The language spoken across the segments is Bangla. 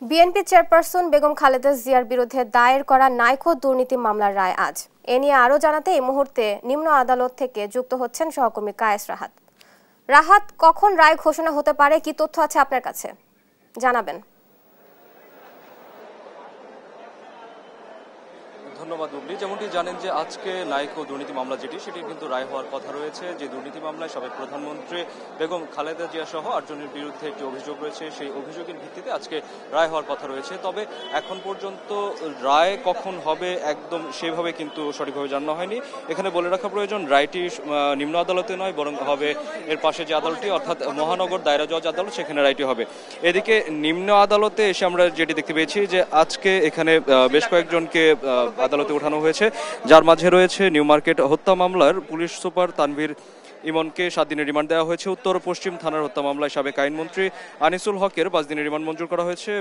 বিএনপি চেয়ারপারসন বেগম খালেদা জিয়ার বিরুদ্ধে দায়ের করা নাইকো দুর্নীতি মামলার রায় আজ। এ নিয়ে আরও জানাতে এই মুহূর্তে নিম্ন আদালত থেকে যুক্ত হচ্ছেন সহকর্মী কায়েস রাহাত। রাহাত, কখন রায় ঘোষণা হতে পারে, কি তথ্য আছে আপনার কাছে জানাবেন? ধন্যবাদ বুবলি। যেমনটি জানেন যে আজকে নাইকো দুর্নীতি মামলা সেটি কিন্তু রায় হওয়ার কথা রয়েছে। যে দুর্নীতি মামলায় সাবেক প্রধানমন্ত্রী বেগম খালেদা জিয়া সহ 8 জনের বিরুদ্ধে একটি অভিযোগ রয়েছে, সেই অভিযোগের ভিত্তিতে আজকে রায় হওয়ার কথা রয়েছে। তবে এখন পর্যন্ত রায় কখন হবে একদম সেভাবে কিন্তু সঠিকভাবে জানানো হয়নি। এখানে বলে রাখা প্রয়োজন, রায়টি নিম্ন আদালতে নয়, বরং হবে এর পাশে যে আদালতটি অর্থাৎ মহানগর দায়রা জজ আদালত, সেখানে রায়টি হবে। এদিকে নিম্ন আদালতে এসে আমরা যেটি দেখতে পেয়েছি যে আজকে এখানে বেশ কয়েকজনকে আদালতে ওঠানো হয়েছে, যার মাঝে রয়েছে নিউ মার্কেট হত্যা মামলার পুলিশ সুপার তানভীর ইমনকে 7 দিনের রিমান্ড দেওয়া হয়েছে। উত্তর পশ্চিম থানার হত্যা মামলায় সাবেক আইনমন্ত্রী আনিসুল হকের 5 দিনের রিমান্ড মঞ্জুর করা হয়েছে।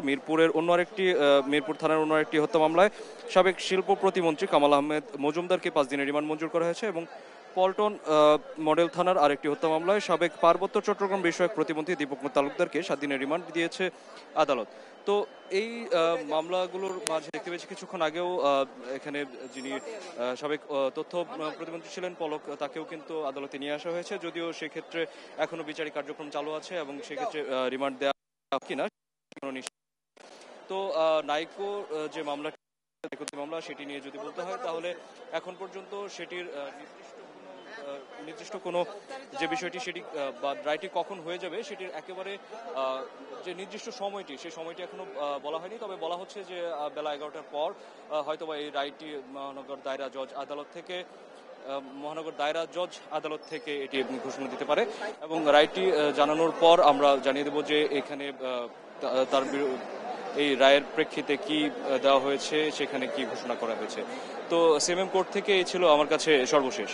মিরপুর থানার অন্য আরেকটি হত্যা মামলায় সাবেক শিল্প প্রতিমন্ত্রী কামাল আহমেদ মজুমদারকে 5 দিনের রিমান্ড মঞ্জুর করা হয়েছে এবং পল্টন মডেল থানার আরেকটি হত্যা মামলায় সাবেক পার্বত্য চট্টগ্রাম বিষয়ক প্রতিমন্ত্রী দীপক তালুকদারকে 7 দিনের রিমান্ড দিয়েছে আদালত। তো এই মামলাগুলোর মাঝে দেখতে পেয়েছি কিছুক্ষণ আগেও এখানে যিনি সাবেক তথ্য প্রতিমন্ত্রী ছিলেন পলক, তাকেও কিন্তু আদালতে নিয়ে আসা হয়েছে, যদিও সেক্ষেত্রে এখনো বিচারিক কার্যক্রম চালু আছে এবং সেক্ষেত্রে রিমান্ড দেওয়া কিনা তো নাইকো যে মামলা সেটি নিয়ে যদি বলতে হয় তাহলে এখন পর্যন্ত সেটির নির্দিষ্ট কোনো যে বিষয়টি সেটি বা রায়টি কখন হয়ে যাবে সেটির একেবারে যে নির্দিষ্ট সময়টি, সেই সময়টি এখনো বলা হয়নি। তবে বলা হচ্ছে যে বেলা 11টার পর হয়তোবা এই রায়টি মহানগর দায়রা জজ আদালত থেকে এটি ঘোষণা দিতে পারে এবং রায়টি জানানোর পর আমরা জানিয়ে দেব যে এখানে তার এই রায়ের প্রেক্ষিতে কি দেওয়া হয়েছে, সেখানে কি ঘোষণা করা হয়েছে। তো সিএমএম কোর্ট থেকে এই ছিল আমার কাছে সর্বশেষ।